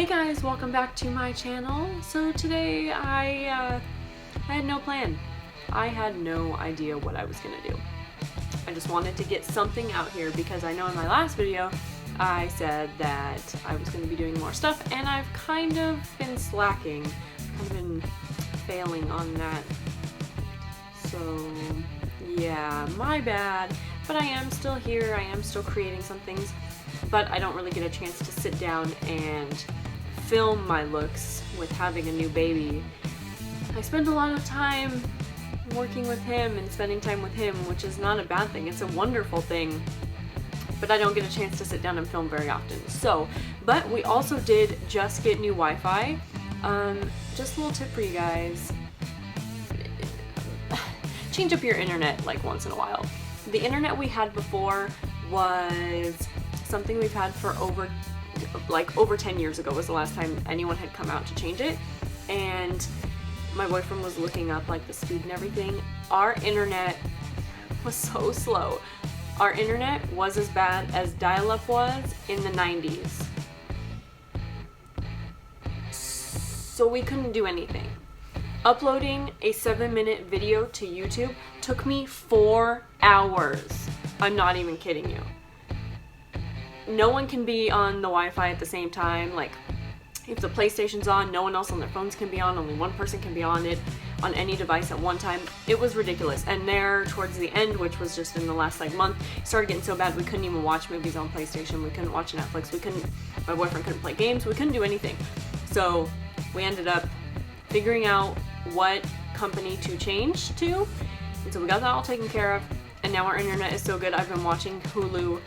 Hey guys, welcome back to my channel. So today I had no plan. I had no idea what I was gonna do. I just wanted to get something out here because I know in my last video I said that I was gonna be doing more stuff, and I've kind of been slacking, kind of been failing on that. So yeah, my bad, but I am still here, I am still creating some things, but I don't really get a chance to sit down and film my looks with having a new baby. I spend a lot of time working with him and spending time with him, which is not a bad thing, it's a wonderful thing, but I don't get a chance to sit down and film very often. So, but we also did just get new Wi-Fi. Just a little tip for you guys. Change up your internet like once in a while. The internet we had before was something we've had for over 10 years ago was the last time anyone had come out to change it, and my boyfriend was looking up like the speed and everything. Our internet was so slow. Our internet was as bad as dial-up was in the 90s. So we couldn't do anything. Uploading a 7-minute video to YouTube took me 4 hours. I'm not even kidding you. No one can be on the Wi-Fi at the same time. Like, if the PlayStation's on, no one else on their phones can be on. Only one person can be on it on any device at one time. It was ridiculous. And there, towards the end, which was just in the last month, it started getting so bad we couldn't even watch movies on PlayStation. We couldn't watch Netflix. My boyfriend couldn't play games. We couldn't do anything. So we ended up figuring out what company to change to. And so we got that all taken care of. And now our internet is so good. I've been watching Hulu.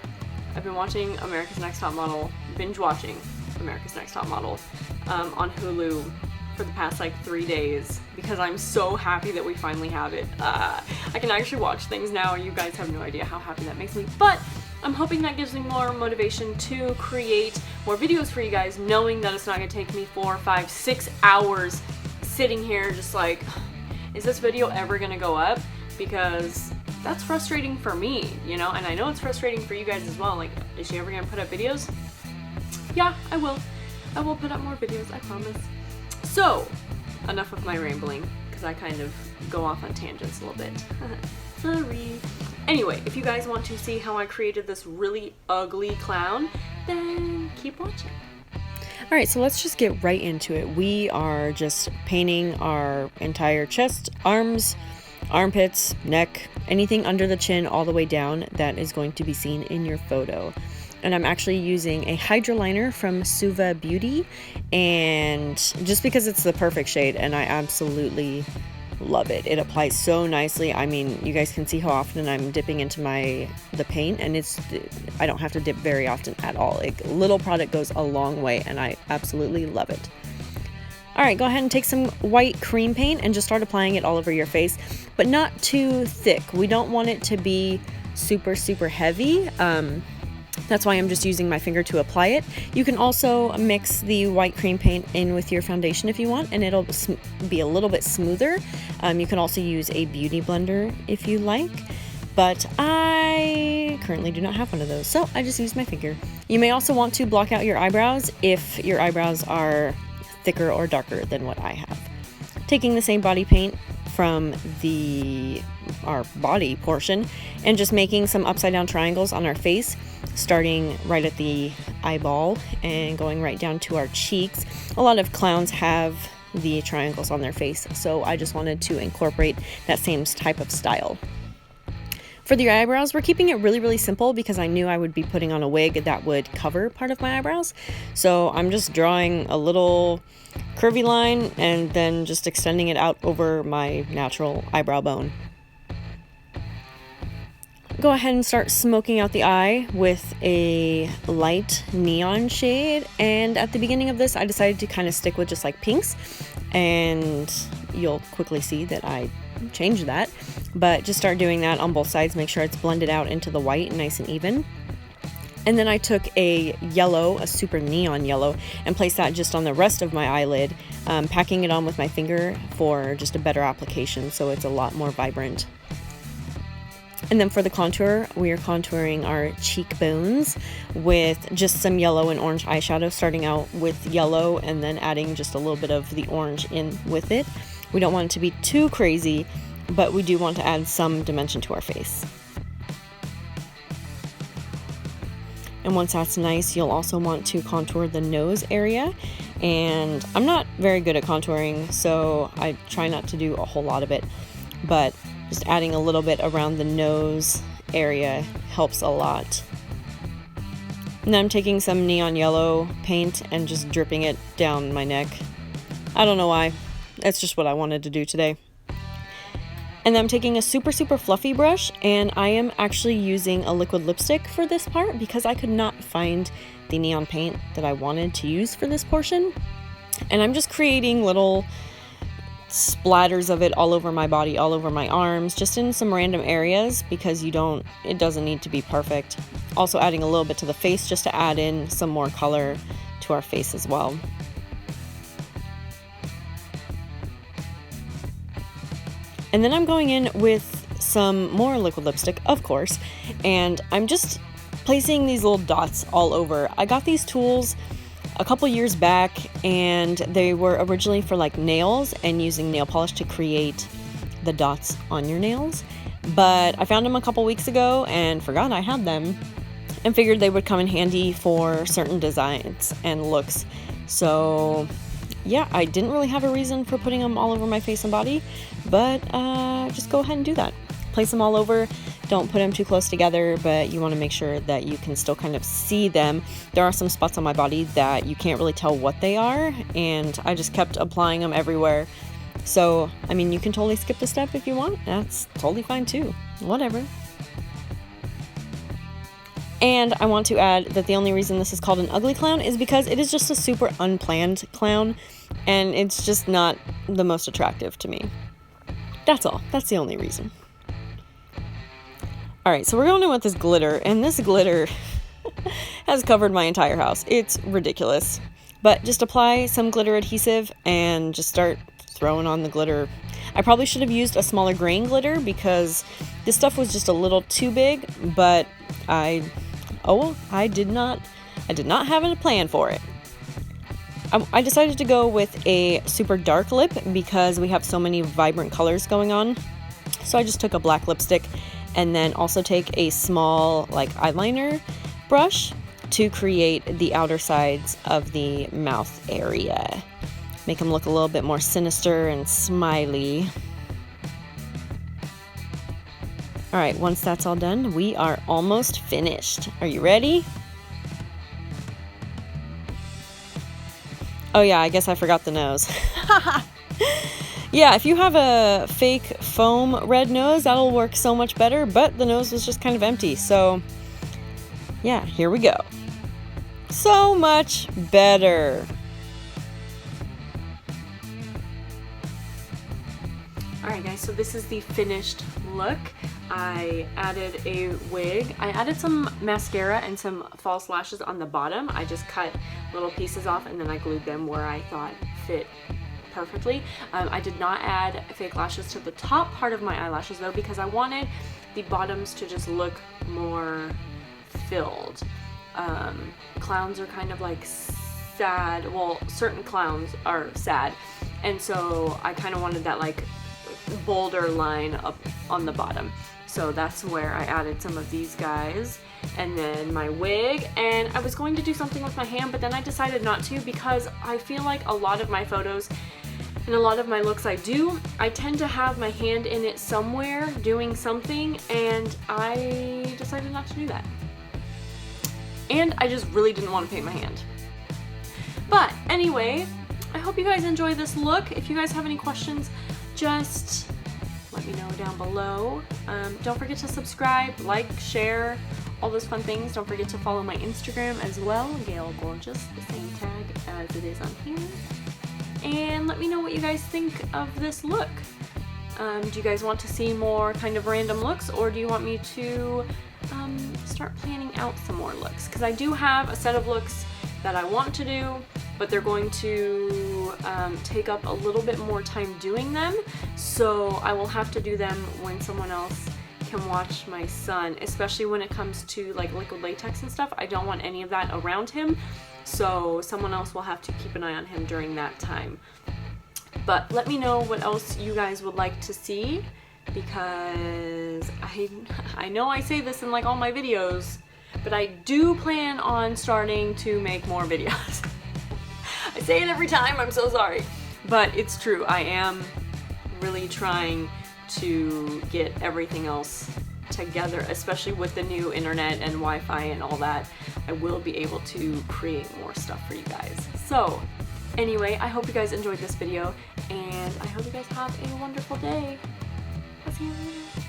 I've been watching America's Next Top Model, binge watching America's Next Top Model on Hulu for the past 3 days because I'm so happy that we finally have it. I can actually watch things now. You guys have no idea how happy that makes me, but I'm hoping that gives me more motivation to create more videos for you guys, knowing that it's not gonna take me 4, 5, 6 hours sitting here just like, is this video ever gonna go up? Because that's frustrating for me, you know, and I know it's frustrating for you guys as well. Like, is she ever gonna put up videos? Yeah, I will. I will put up more videos, I promise. So, enough of my rambling, because I kind of go off on tangents a little bit. Sorry. Anyway, if you guys want to see how I created this really ugly clown, then keep watching. Alright, so let's just get right into it. We are just painting our entire chest, arms, armpits, neck, anything under the chin all the way down that is going to be seen in your photo. And I'm actually using a hydra liner from Suva Beauty, and just because it's the perfect shade and I absolutely love it. It applies so nicely. I mean, you guys can see how often I'm dipping into the paint, and I don't have to dip very often at all. Little product goes a long way, and I absolutely love it. Alright, go ahead and take some white cream paint and just start applying it all over your face, but not too thick. We don't want it to be super heavy. That's why I'm just using my finger to apply it. You can also mix the white cream paint in with your foundation if you want, and it'll be a little bit smoother. You can also use a beauty blender if you like, but I currently do not have one of those, so I just use my finger. You may also want to block out your eyebrows if your eyebrows are thicker or darker than what I have. Taking the same body paint from our body portion and just making some upside down triangles on our face, starting right at the eyeball and going right down to our cheeks. A lot of clowns have the triangles on their face, so I just wanted to incorporate that same type of style. For the eyebrows, we're keeping it really simple because I knew I would be putting on a wig that would cover part of my eyebrows. So I'm just drawing a little curvy line and then just extending it out over my natural eyebrow bone. Go ahead and start smoking out the eye with a light neon shade. And at the beginning of this, I decided to kind of stick with just pinks, and you'll quickly see that I changed that. But just start doing that on both sides. Make sure it's blended out into the white nice and even. And then I took a yellow, a super neon yellow, and placed that just on the rest of my eyelid, packing it on with my finger for just a better application, so it's a lot more vibrant. And then for the contour, we are contouring our cheekbones with just some yellow and orange eyeshadow, starting out with yellow and then adding just a little bit of the orange in with it. We don't want it to be too crazy, but we do want to add some dimension to our face. And once that's nice, you'll also want to contour the nose area. And I'm not very good at contouring, so I try not to do a whole lot of it, but just adding a little bit around the nose area helps a lot. And then I'm taking some neon yellow paint and just dripping it down my neck. I don't know why. That's just what I wanted to do today. And then I'm taking a super fluffy brush, and I am actually using a liquid lipstick for this part because I could not find the neon paint that I wanted to use for this portion. And I'm just creating little splatters of it all over my body, all over my arms, just in some random areas because it doesn't need to be perfect. Also adding a little bit to the face just to add in some more color to our face as well. And then I'm going in with some more liquid lipstick, of course, and I'm just placing these little dots all over. I got these tools a couple years back, and they were originally for like nails and using nail polish to create the dots on your nails. But I found them a couple weeks ago and forgot I had them and figured they would come in handy for certain designs and looks. So yeah, I didn't really have a reason for putting them all over my face and body, but just go ahead and do that. Place them all over. Don't put them too close together, but you want to make sure that you can still kind of see them. There are some spots on my body that you can't really tell what they are, and I just kept applying them everywhere. So, I mean, you can totally skip the step if you want. That's totally fine too. Whatever. And I want to add that the only reason this is called an ugly clown is because it is just a super unplanned clown, and it's just not the most attractive to me. That's all. That's the only reason. Alright, so we're going in with this glitter, and this glitter has covered my entire house. It's ridiculous. But just apply some glitter adhesive and just start throwing on the glitter. I probably should have used a smaller grain glitter because this stuff was just a little too big, but I did not have a plan for it. I decided to go with a super dark lip because we have so many vibrant colors going on. So I just took a black lipstick and then also take a small like eyeliner brush to create the outer sides of the mouth area. Make them look a little bit more sinister and smiley. Alright, once that's all done, we are almost finished. Are you ready? Oh yeah, I guess I forgot the nose. Yeah, if you have a fake foam red nose, that'll work so much better, but the nose was just kind of empty, so yeah, here we go. So much better. Alright guys, so this is the finished look. I added a wig. I added some mascara and some false lashes on the bottom. I just cut little pieces off and then I glued them where I thought fit perfectly. I did not add fake lashes to the top part of my eyelashes though because I wanted the bottoms to just look more filled. Clowns are kind of like sad. Well, certain clowns are sad, and so I kind of wanted that like bolder line up on the bottom. So that's where I added some of these guys, and then my wig, and I was going to do something with my hand, but then I decided not to because I feel like a lot of my photos and a lot of my looks I tend to have my hand in it somewhere doing something, and I decided not to do that. And I just really didn't want to paint my hand. But anyway, I hope you guys enjoy this look. If you guys have any questions, just let me know down below. Don't forget to subscribe, like, share, all those fun things. Don't forget to follow my Instagram as well, Gail Gorgeous, the same tag as it is on here. And let me know what you guys think of this look. Do you guys want to see more kind of random looks, or do you want me to start planning out some more looks? Because I do have a set of looks that I want to do, but they're going to take up a little bit more time doing them, so I will have to do them when someone else can watch my son, especially when it comes to like liquid latex and stuff. I don't want any of that around him, so someone else will have to keep an eye on him during that time. But let me know what else you guys would like to see, because I know I say this in like all my videos, but I do plan on starting to make more videos. I say it every time, I'm so sorry. But it's true, I am really trying to get everything else together, especially with the new internet and Wi-Fi and all that. I will be able to create more stuff for you guys. So anyway, I hope you guys enjoyed this video, and I hope you guys have a wonderful day. I'll see you later.